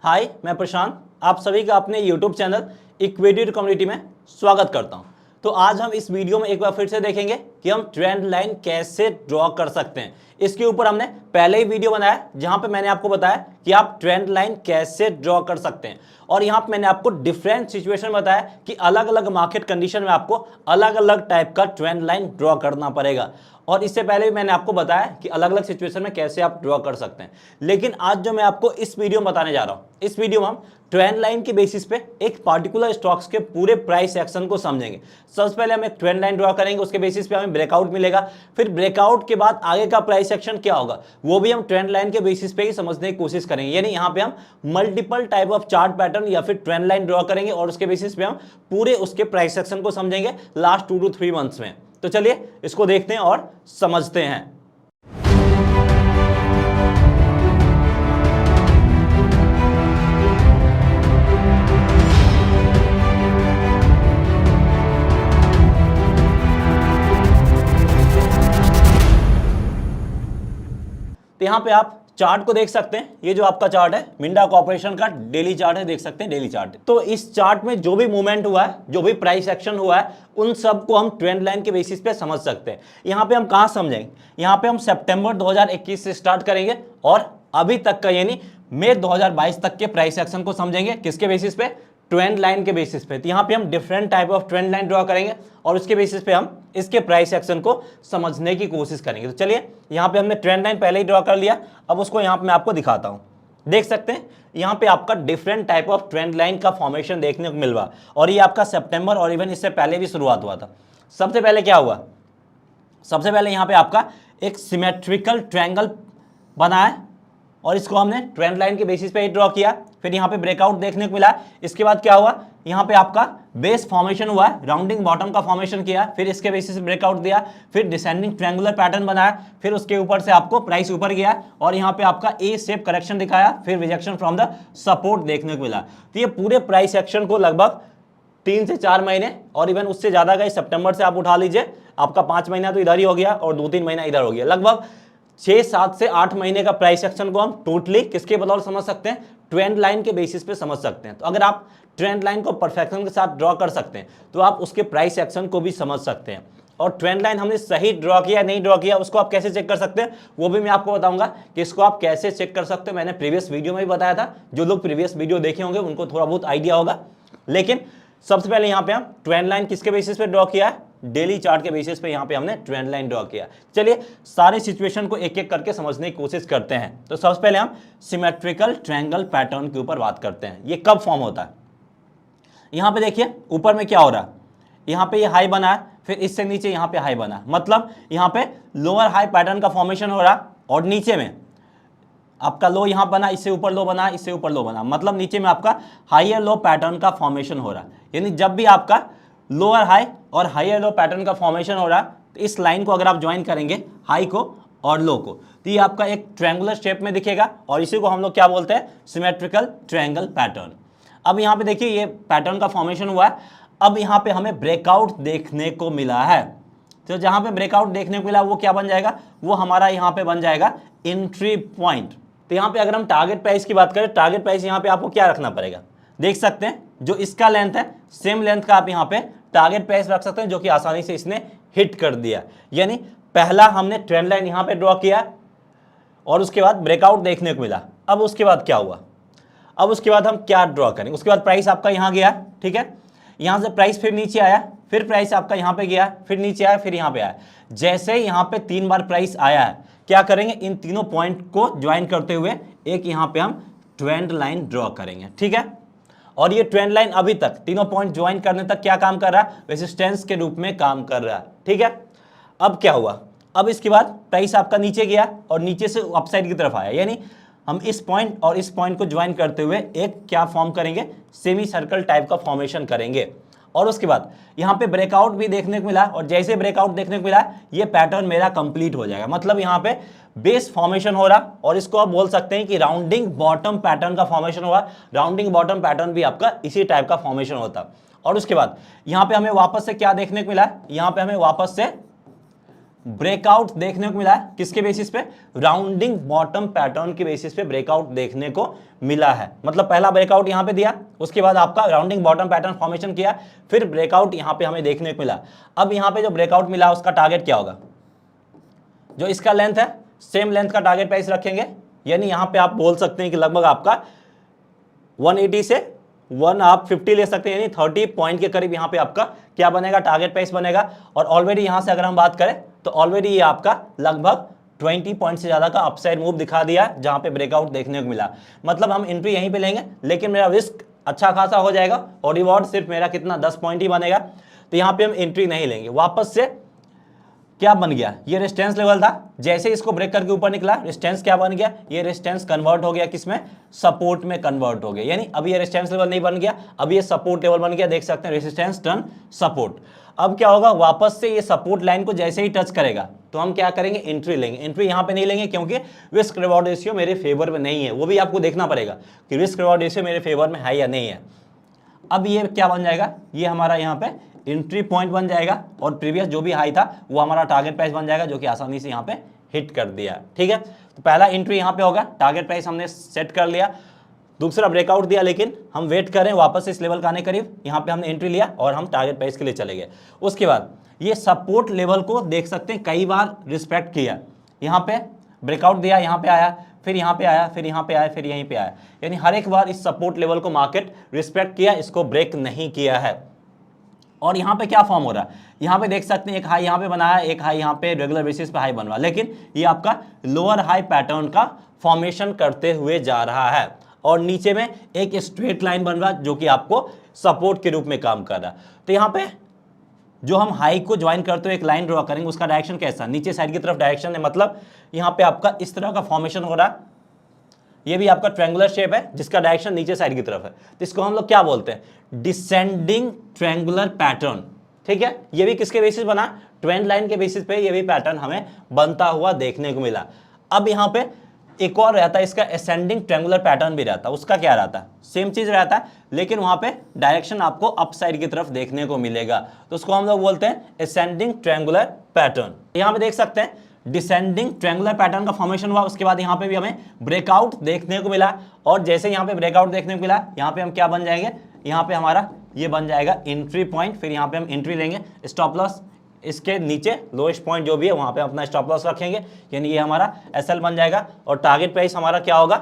हाय, मैं प्रशांत आप सभी का अपने YouTube चैनल इक्विटी कम्युनिटी में स्वागत करता हूं। तो आज हम इस वीडियो में एक बार फिर से देखेंगे कि हम ट्रेंड लाइन कैसे ड्रॉ कर सकते हैं। इसके ऊपर हमने पहले ही वीडियो बनाया जहां पे मैंने आपको बताया कि आप ट्रेंड लाइन कैसे ड्रॉ कर सकते हैं, और यहां पे मैंने आपको डिफरेंट सिचुएशन बताया कि अलग अलग मार्केट कंडीशन में आपको अलग अलग टाइप का ट्रेंड लाइन ड्रॉ करना पड़ेगा। और इससे पहले भी मैंने आपको बताया कि अलग अलग सिचुएशन में कैसे आप ड्रॉ कर सकते हैं। लेकिन आज जो मैं आपको इस वीडियो में बताने जा रहा हूं, इस वीडियो में हम ट्रेंड लाइन के बेसिस पे एक पार्टिकुलर स्टॉक्स के पूरे प्राइस एक्शन को समझेंगे। सबसे पहले हम एक ट्रेंड लाइन ड्रॉ करेंगे, उसके बेसिस पे हमें ब्रेकआउट मिलेगा, फिर ब्रेकआउट के बाद आगे का प्राइस एक्शन क्या होगा वो भी हम ट्रेंड लाइन के बेसिस पे ही समझने की कोशिश करेंगे। यानी यहाँ पे हम multiple type of chart pattern या फिर ट्रेंड लाइन ड्रॉ करेंगे और उसके बेसिस पे हम पूरे उसके प्राइस एक्शन को समझेंगे लास्ट 2 to 3 मंथ्स में। तो चलिए इसको देखते हैं और समझते हैं। तो यहां पे आप चार्ट को देख सकते हैं। ये जो आपका चार्ट है मिंडा कॉर्पोरेशन का डेली चार्ट है, देख सकते हैं डेली चार्ट। तो इस चार्ट में जो भी मूवमेंट हुआ है, जो भी प्राइस एक्शन हुआ है, उन सब को हम ट्रेंड लाइन के बेसिस पे समझ सकते हैं। यहाँ पे हम कहाँ समझेंगे, यहाँ पे हम सितंबर 2021 से स्टार्ट करेंगे और अभी तक का यानी मई 2022 तक के प्राइस एक्शन को समझेंगे। किसके बेसिस पे? ट्रेंड लाइन के बेसिस पे। तो यहाँ पे हम different type of trend line draw करेंगे और उसके बेसिस पे हम इसके प्राइस एक्शन को समझने की कोशिश करेंगे। तो चलिए यहाँ पे हमने ट्रेंड लाइन पहले ही ड्रॉ कर लिया, अब उसको यहाँ पे मैं आपको दिखाता हूँ। देख सकते हैं यहाँ पे आपका different type of trend line का फॉर्मेशन देखने को मिल रहा, और ये आपका सितंबर और इवन इससे पहले भी शुरुआत हुआ था। सबसे पहले क्या हुआ, सबसे पहले यहाँ पे आपका एक सिमेट्रिकल ट्रायंगल बना है और इसको हमने ट्रेंड लाइन के बेसिस पे ही ड्रॉ किया। फिर यहाँ पे ब्रेकआउट देखने को मिला। इसके बाद क्या हुआ, यहाँ पे आपका बेस फॉर्मेशन हुआ, राउंडिंग बॉटम का फॉर्मेशन किया, फिर इसके बेसिस पे ब्रेकआउट दिया, फिर डिसेंडिंग ट्रायंगुलर पैटर्न बनाया, फिर उसके ऊपर से आपको प्राइस ऊपर गया और यहाँ पे आपका ए शेप करेक्शन दिखाया, फिर रिजेक्शन फ्रॉम द सपोर्ट देखने को मिला। तो ये पूरे प्राइस एक्शन को लगभग 3 से 4 महीने और इवन उससे ज्यादा गए, सितंबर से आप उठा लीजिए, आपका 5 महीना तो इधर ही हो गया और 2-3 महीना इधर हो गया, लगभग 6-7 से 8 महीने का प्राइस एक्शन को हम टोटली किसके बदौलत समझ सकते हैं, ट्रेंड लाइन के बेसिस पे समझ सकते हैं। तो अगर आप ट्रेंड लाइन को परफेक्शन के साथ ड्रॉ कर सकते हैं तो आप उसके प्राइस एक्शन को भी समझ सकते हैं। और ट्रेंड लाइन हमने सही ड्रॉ किया नहीं ड्रॉ किया उसको आप कैसे चेक कर सकते हैं वो भी मैं आपको बताऊंगा कि इसको आप कैसे चेक कर सकते हैं। मैंने प्रीवियस वीडियो में भी बताया था, जो लोग प्रीवियस वीडियो देखे होंगे उनको थोड़ा बहुत आइडिया होगा। लेकिन सबसे पहले यहाँ पे हम ट्रेंड लाइन किसके बेसिस पे ड्रॉ किया है, डेली चार्ट के बेसिस पे यहाँ पे हमने ट्रेंड लाइन ड्रॉ किया। चलिए सारे सिचुएशन को एक एक करके समझने की कोशिश करते हैं। तो सबसे पहले हम सिमेट्रिकल ट्रायंगल पैटर्न के ऊपर बात करते हैं। ये कब फॉर्म होता है, यहाँ पे देखिए ऊपर में क्या हो रहा है, यहाँ पे ये हाई बना है, फिर इससे नीचे यहाँ पे हाई बना, मतलब यहाँ पे लोअर हाई पैटर्न का फॉर्मेशन हो रहा और नीचे में आपका लो यहाँ बना, इससे ऊपर लो बना, इससे ऊपर लो बना, मतलब नीचे में आपका हाइयर लो पैटर्न का फॉर्मेशन हो रहा। यानी जब भी आपका लोअर हाई और हाइयर लो पैटर्न का फॉर्मेशन हो रहा तो इस लाइन को अगर आप ज्वाइन करेंगे हाई को और लो को, तो ये आपका एक ट्रायंगुलर शेप में दिखेगा और इसी को हम लोग क्या बोलते हैं, सिमेट्रिकल ट्रायंगल पैटर्न। अब यहाँ पे देखिए ये पैटर्न का फॉर्मेशन हुआ है। अब यहाँ पे हमें ब्रेकआउट देखने को मिला है, तो जहाँ पे ब्रेकआउट देखने को मिला वो क्या बन जाएगा, वो हमारा यहाँ पे बन जाएगा एंट्री पॉइंट। तो यहाँ पे अगर हम टारगेट प्राइस की बात करें, टारगेट प्राइस यहाँ पे आपको क्या रखना पड़ेगा, देख सकते हैं जो इसका लेंथ है सेम लेंथ का आप यहाँ पे टारगेट प्राइस रख सकते हैं, जो कि आसानी से इसने हिट कर दिया। यानी पहला हमने ट्रेंड लाइन यहाँ पे ड्रॉ किया और उसके बाद ब्रेकआउट देखने को मिला। अब उसके बाद क्या हुआ, अब उसके बाद हम क्या ड्रॉ करेंगे, उसके बाद प्राइस आपका यहाँ गया, ठीक है, यहाँ से प्राइस फिर नीचे आया, फिर प्राइस आपका यहाँ पे गया, फिर नीचे आया, फिर यहाँ पे आया। जैसे ही यहाँ पे 3 बार प्राइस आया है, क्या करेंगे, इन तीनों पॉइंट को ज्वाइन करते हुए एक यहाँ पे हम ट्रेंड लाइन ड्रॉ करेंगे, ठीक है। और ये ट्रेंड लाइन अभी तक तीनों पॉइंट ज्वाइन करने तक क्या काम कर रहा है, रेजिस्टेंस के रूप में काम कर रहा है, ठीक है। अब क्या हुआ, अब इसके बाद प्राइस आपका नीचे गया और नीचे से अपसाइड की तरफ आया, यानी हम इस पॉइंट और इस पॉइंट को ज्वाइन करते हुए एक क्या फॉर्म करेंगे, सेमी सर्कल टाइप का फॉर्मेशन करेंगे। और उसके बाद यहाँ पे ब्रेकआउट भी देखने को मिला और जैसे ब्रेकआउट देखने को मिला ये पैटर्न मेरा कंप्लीट हो जाएगा, मतलब यहाँ पे बेस फॉर्मेशन हो रहा और इसको आप बोल सकते हैं कि राउंडिंग बॉटम पैटर्न का फॉर्मेशन हुआ। राउंडिंग बॉटम पैटर्न भी आपका इसी टाइप का फॉर्मेशन होता। और उसके बाद यहाँ पे हमें वापस से क्या देखने को मिला, यहाँ पे हमें वापस से ब्रेकआउट देखने को मिला है। किसके बेसिस पे? राउंडिंग बॉटम पैटर्न के बेसिस पे ब्रेकआउट देखने को मिला है। मतलब पहला ब्रेकआउट यहां पे दिया, उसके बाद आपका राउंडिंग बॉटम पैटर्न फॉर्मेशन किया, फिर ब्रेकआउट यहां पे हमें देखने को मिला। अब यहां पे जो ब्रेकआउट मिला उसका टारगेट क्या होगा? जो इसका लेंथ है सेम लेंथ का टारगेट प्राइस रखेंगे, यानी यहां पे आप बोल सकते हैं कि लगभग आपका 180 से 150 ले सकते हैं, यानी 30 पॉइंट के करीब यहां पे आपका क्या बनेगा? टारगेट प्राइस बनेगा। और ऑलरेडी यहां से अगर हम बात करें तो ऑलरेडी ये आपका लगभग 20 पॉइंट से ज्यादा का अपसाइड मूव दिखा दिया जहां पे ब्रेकआउट देखने को मिला। मतलब हम एंट्री यहीं पे लेंगे, लेकिन मेरा रिस्क अच्छा खासा हो जाएगा और रिवॉर्ड सिर्फ मेरा कितना 10 पॉइंट ही बनेगा। तो यहां पे हम एंट्री नहीं लेंगे। वापस से क्या बन गया? ये रेजिस्टेंस लेवल था, जैसे इसको ब्रेक करके ऊपर निकला रेजिस्टेंस क्या बन गया? ये रेजिस्टेंस कन्वर्ट हो गया किसमें? सपोर्ट में कन्वर्ट हो गया। यानी अब ये रेजिस्टेंस लेवल नहीं बन गया, अब ये सपोर्ट लेवल बन गया। देख सकते हैं रेजिस्टेंस टर्न सपोर्ट। अब क्या होगा? वापस से ये सपोर्ट लाइन को जैसे ही टच करेगा तो हम क्या करेंगे? एंट्री लेंगे। एंट्री यहां पे नहीं लेंगे क्योंकि रिस्क रिवॉर्ड रेशियो मेरे फेवर में नहीं है। वो भी आपको देखना पड़ेगा कि रिस्क रिवॉर्ड रेशियो मेरे फेवर में है या नहीं है। अब ये क्या बन जाएगा? ये हमारा यहाँ पे एंट्री पॉइंट बन जाएगा और प्रीवियस जो भी हाई था वो हमारा टारगेट प्राइस बन जाएगा, जो कि आसानी से यहाँ पे हिट कर दिया। ठीक है, तो पहला एंट्री यहाँ पे होगा, टारगेट प्राइस हमने सेट कर लिया। दूसरा ब्रेकआउट दिया, लेकिन हम वेट करें वापस इस लेवल का आने करीब, यहाँ पे हमने एंट्री लिया और हम टारगेट प्राइस के लिए चले गए। उसके बाद ये सपोर्ट लेवल को देख सकते हैं कई बार रिस्पेक्ट किया। यहाँ पे ब्रेकआउट दिया, यहाँ पे आया, फिर यहाँ पे आया, फिर यहाँ पे आया, फिर यहीं पे आया, यानी हर एक बार इस सपोर्ट लेवल को मार्केट रिस्पेक्ट किया, इसको ब्रेक नहीं किया है। और यहाँ पे क्या फॉर्म हो रहा है? यहाँ पे देख सकते हैं एक हाई यहाँ पे बनाया, एक हाई यहाँ पे रेगुलर बेसिस पे हाई बन रहा, लेकिन ये आपका लोअर हाई पैटर्न का फॉर्मेशन करते हुए जा रहा है और नीचे में एक स्ट्रेट लाइन बन रहा है जो कि आपको सपोर्ट के रूप में काम कर रहा है। तो यहाँ पे जो हम हाई को ज्वाइन करते हुए एक लाइन ड्रॉ करेंगे, उसका डायरेक्शन कैसा? नीचे साइड की तरफ डायरेक्शन है। मतलब यहाँ पे आपका इस तरह का फॉर्मेशन हो रहा है। ये भी आपका ट्रायंगुलर शेप है जिसका डायरेक्शन नीचे साइड की तरफ है, तो इसको हम लोग क्या बोलते हैं? Descending triangular pattern. ठीक है, ये भी किसके बेसिस बना? ट्रेंड लाइन के बेसिस पे ये भी पैटर्न हमें बनता हुआ देखने को मिला। अब यहाँ पे एक और रहता है इसका असेंडिंग ट्रायंगुलर पैटर्न भी रहता है। उसका क्या रहता है? सेम चीज रहता है, लेकिन वहां पे डायरेक्शन आपको अप साइड की तरफ देखने को मिलेगा, तो उसको हम लोग बोलते हैं असेंडिंग ट्रायंगुलर पैटर्न। यहाँ पे देख सकते हैं डिसेंडिंग ट्रायंगुलर पैटर्न का फॉर्मेशन हुआ। उसके बाद यहाँ पे भी हमें ब्रेकआउट देखने को मिला, और जैसे यहाँ पे ब्रेकआउट देखने को मिला, यहाँ पे हम क्या बन जाएंगे? यहाँ पे हमारा ये बन जाएगा एंट्री पॉइंट। फिर यहाँ पे हम एंट्री लेंगे, स्टॉप लॉस इसके नीचे लोएस्ट पॉइंट जो भी है वहां पे अपना स्टॉप लॉस रखेंगे, यानी ये हमारा एसएल बन जाएगा। और टारगेट प्राइस हमारा क्या होगा?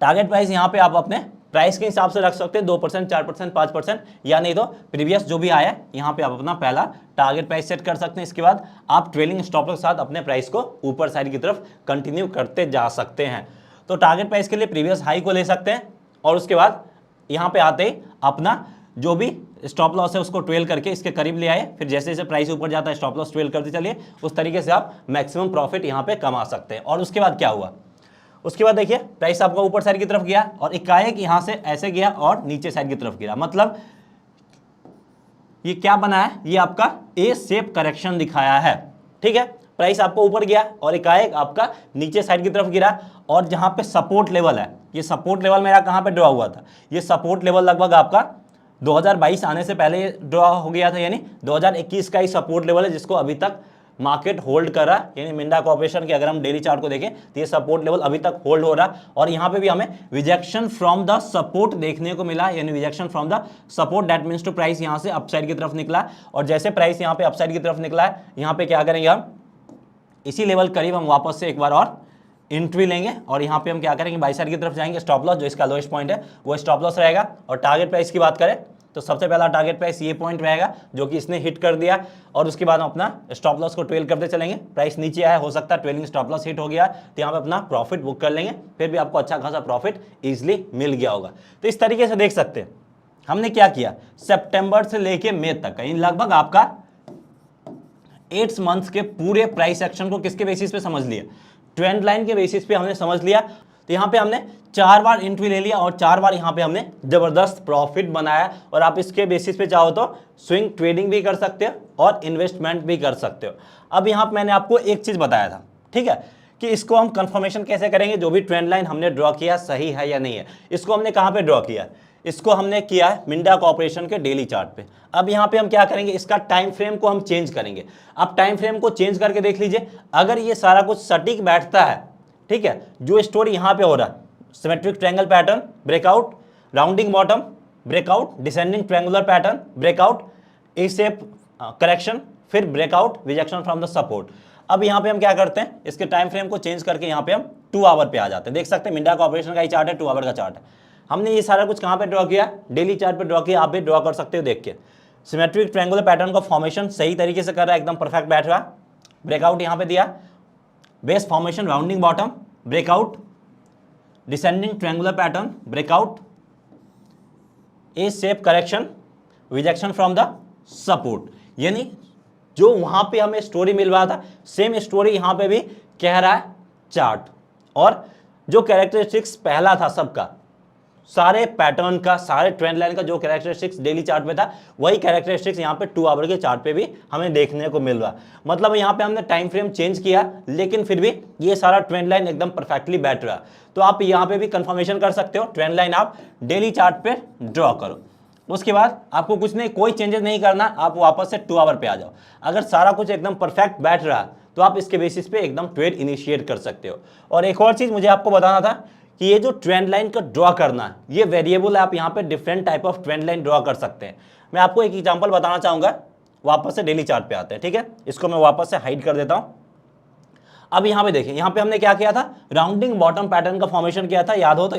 टारगेट प्राइस यहाँ पे आप अपने प्राइस के हिसाब से रख सकते हैं, 2%, 4%, 5%, या नहीं तो प्रीवियस जो भी आया यहाँ पे आप अपना पहला टारगेट प्राइस सेट कर सकते हैं। इसके बाद आप ट्रेलिंग स्टॉप लॉस के साथ अपने प्राइस को ऊपर साइड की तरफ कंटिन्यू करते जा सकते हैं। तो टारगेट प्राइस के लिए प्रीवियस हाई को ले सकते हैं, और उसके बाद यहाँ पे आते ही अपना जो भी स्टॉप लॉस है उसको ट्रेल करके इसके करीब ले आए। फिर जैसे जैसे प्राइस ऊपर जाता है स्टॉप लॉस ट्रेल करते चलिए, उस तरीके से आप मैक्सिमम प्रॉफिट यहाँ पे कमा सकते हैं। और उसके बाद क्या हुआ? उसके बाद देखिए प्राइस आपका ऊपर साइड की तरफ गया और एकाएक यहाँ से ऐसे गया और नीचे साइड की तरफ गिरा। मतलब ये क्या बना है? ये आपका ए शेप करेक्शन दिखाया है। ठीक है, प्राइस आपको ऊपर गया और एकाएक आपका नीचे साइड की तरफ गिरा, और जहां पे सपोर्ट लेवल है, ये सपोर्ट लेवल मेरा कहां पे ड्रॉ हुआ था? ये सपोर्ट लेवल लगभग आपका 2022 आने से पहले ड्रॉ हो गया था, यानी 2021 का ही सपोर्ट लेवल है जिसको अभी तक मार्केट होल्ड कर रहा है। यानी मिंडा कॉर्पोरेशन के अगर हम डेली चार्ट को देखें तो ये सपोर्ट लेवल अभी तक होल्ड हो रहा, और यहाँ पे भी हमें रिजेक्शन फ्रॉम द सपोर्ट देखने को मिला, यानी rejection from the support, that means to price यहाँ से अपसाइड की तरफ निकला। और जैसे प्राइस यहाँ पे अपसाइड की तरफ निकला है, यहाँ पे क्या करेंगे हम? इसी लेवल करीब हम वापस से एक बार और एंट्री लेंगे, और यहाँ पे हम क्या करेंगे? बाई साइड की तरफ जाएंगे। स्टॉप लॉस जो इसका लोएस्ट पॉइंट है वो स्टॉप लॉस रहेगा। और टारगेट प्राइस की बात करें तो सबसे पहला टारगेट प्राइस ये पॉइंट रहेगा जो कि इसने हिट कर दिया, और उसके बाद हम अपना स्टॉप लॉस को ट्रेल करते चलेंगे। प्राइस नीचे आया, हो सकता है ट्रेलिंग स्टॉप लॉस हिट हो गया, तो यहाँ पे अपना प्रॉफिट बुक कर लेंगे, फिर भी आपको अच्छा खासा प्रॉफिट इजिली मिल गया होगा। तो इस तरीके से देख सकते हैं हमने क्या किया, सितंबर से लेके मई तक लगभग आपका 8 मंथ्स के पूरे प्राइस एक्शन को किसके बेसिस पे समझ लिया? ट्रेंड लाइन के बेसिस पे हमने समझ लिया। तो यहाँ पे हमने 4 बार एंट्री ले लिया और 4 बार यहाँ पे हमने जबरदस्त प्रॉफिट बनाया। और आप इसके बेसिस पे चाहो तो स्विंग ट्रेडिंग भी कर सकते हो और इन्वेस्टमेंट भी कर सकते हो। अब यहाँ पे मैंने आपको एक चीज बताया था, ठीक है, कि इसको हम कंफर्मेशन कैसे करेंगे? जो भी ट्रेंड लाइन हमने ड्रॉ किया सही है या नहीं है। इसको हमने कहाँ पे ड्रॉ किया? इसको हमने किया है मिंडा कॉर्पोरेशन के डेली चार्ट पे। अब यहाँ पे हम क्या करेंगे, इसका टाइम फ्रेम को हम चेंज करेंगे। अब टाइम फ्रेम को चेंज करके देख लीजिए, अगर ये सारा कुछ सटीक बैठता है, ठीक है, जो स्टोरी यहाँ पे हो रहा है, symmetric triangle pattern breakout, rounding bottom breakout, descending triangular pattern breakout, A shape correction, फिर breakout, rejection from the support. अब यहाँ पे हम क्या करते हैं, इसके टाइम फ्रेम को चेंज करके यहाँ पे हम 2 आवर पे आ जाते हैं। देख सकते हैं मिंडा कॉर्पोरेशन का ही चार्ट है, 2 आवर का चार्ट है। हमने ये सारा कुछ कहाँ पे ड्रॉ किया, डेली चार्ट पे ड्रॉ किया। आप भी ड्रॉ कर सकते हो देख के। सिमेट्रिक ट्रायंगुलर पैटर्न का फॉर्मेशन सही तरीके से कर रहा है, एकदम परफेक्ट बैठ रहा है। ब्रेकआउट यहाँ पे दिया, base formation, rounding bottom breakout, descending triangular pattern breakout, A shape correction, rejection from the support. यानी जो वहां पे हमें स्टोरी मिल रहा था, सेम स्टोरी यहां पे भी कह रहा है चार्ट। और जो कैरेक्टरिस्टिक्स पहला था सबका, सारे पैटर्न का, सारे ट्रेंड लाइन का जो कैरेक्टरिस्टिक्स डेली चार्ट पे था, वही कैरेक्टरिस्टिक्स यहाँ पे 2 आवर के चार्ट पे भी हमें देखने को मिल रहा। मतलब यहाँ पे हमने टाइम फ्रेम चेंज किया, लेकिन फिर भी ये सारा ट्रेंड लाइन एकदम परफेक्टली बैठ रहा। तो आप यहाँ पे भी कंफर्मेशन कर सकते हो, ट्रेंड लाइन आप डेली चार्ट पे ड्रॉ करो। उसके बाद आपको कुछ नहीं, कोई चेंजेस नहीं करना, आप वापस से 2 आवर पे आ जाओ। अगर सारा कुछ एकदम परफेक्ट बैठ रहा तो आप इसके बेसिस पे एकदम ट्रेड इनिशिएट कर सकते हो। और एक और चीज मुझे आपको बताना था कि ये जो ट्रेंड लाइन का ड्रॉ करना है, ये वेरिएबल है। आप यहाँ पे different type of trend line draw कर सकते हैं। मैं आपको एक एग्जांपल बताना चाहूंगा, वापस से डेली चार्ट पे आते हैं, ठीक है। इसको मैं वापस से हाइड कर देता हूं। अब यहाँ पे देखिए, यहाँ पे हमने क्या किया था, राउंडिंग बॉटम पैटर्न का फॉर्मेशन किया था, याद हो तो।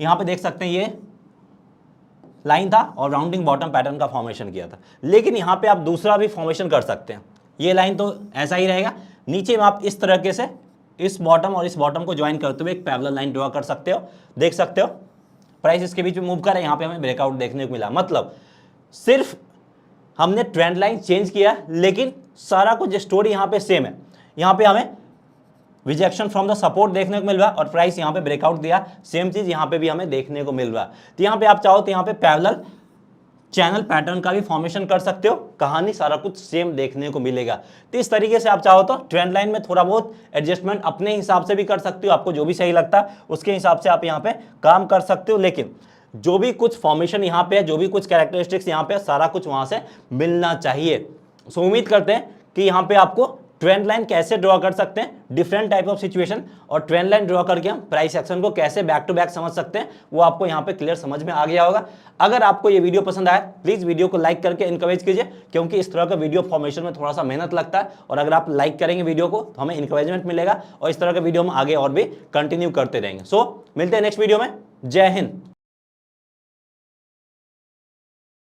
यहाँ पे देख सकते हैं ये लाइन था और राउंडिंग बॉटम पैटर्न का फॉर्मेशन किया था। लेकिन यहाँ पे आप दूसरा भी फॉर्मेशन कर सकते हैं। ये लाइन तो ऐसा ही रहेगा, नीचे में आप इस तरीके से इस बॉटम और इस बॉटम को ज्वाइन करते हुए एक पैरेलल लाइन ड्रॉ कर सकते हो। देख सकते हो प्राइस इसके बीच में मूव कर रहा है, यहाँ पे हमें ब्रेकआउट देखने को मिला। मतलब सिर्फ हमने ट्रेंड लाइन चेंज किया, लेकिन सारा कुछ स्टोरी यहाँ पे सेम है। यहाँ पे हमें रिजेक्शन फ्रॉम द सपोर्ट देखने को मिल रहा है और प्राइस यहाँ पे ब्रेकआउट दिया, सेम चीज यहाँ पे भी हमें देखने को मिल रहा है। तो यहाँ पे आप चाहो तो यहाँ पे पैरेलल चैनल पैटर्न का भी फॉर्मेशन कर सकते हो, कहानी सारा कुछ सेम देखने को मिलेगा। तो इस तरीके से आप चाहो तो ट्रेंड लाइन में थोड़ा बहुत एडजस्टमेंट अपने हिसाब से भी कर सकते हो। आपको जो भी सही लगता है उसके हिसाब से आप यहाँ पे काम कर सकते हो। लेकिन जो भी कुछ फॉर्मेशन यहाँ पे है, जो भी कुछ कैरेक्टरिस्टिक्स यहाँ पे, सारा कुछ वहां से मिलना चाहिए। सो उम्मीद करते हैं कि यहाँ पे आपको ट्रेंड लाइन कैसे ड्रॉ कर सकते हैं, डिफरेंट टाइप ऑफ सिचुएशन, और ट्रेंड लाइन ड्रॉ करके हम प्राइस एक्शन को कैसे बैक टू बैक समझ सकते हैं, वो आपको यहाँ पे क्लियर समझ में आ गया होगा। अगर आपको ये वीडियो पसंद आया, प्लीज वीडियो को लाइक करके इनकरेज कीजिए, क्योंकि इस तरह का वीडियो फॉर्मेशन में थोड़ा सा मेहनत लगता है। और अगर आप लाइक करेंगे वीडियो को तो हमें इंकरेजमेंट मिलेगा, और इस तरह के वीडियो हम आगे और भी कंटिन्यू करते रहेंगे। सो मिलते हैं नेक्स्ट वीडियो में। जय हिंद।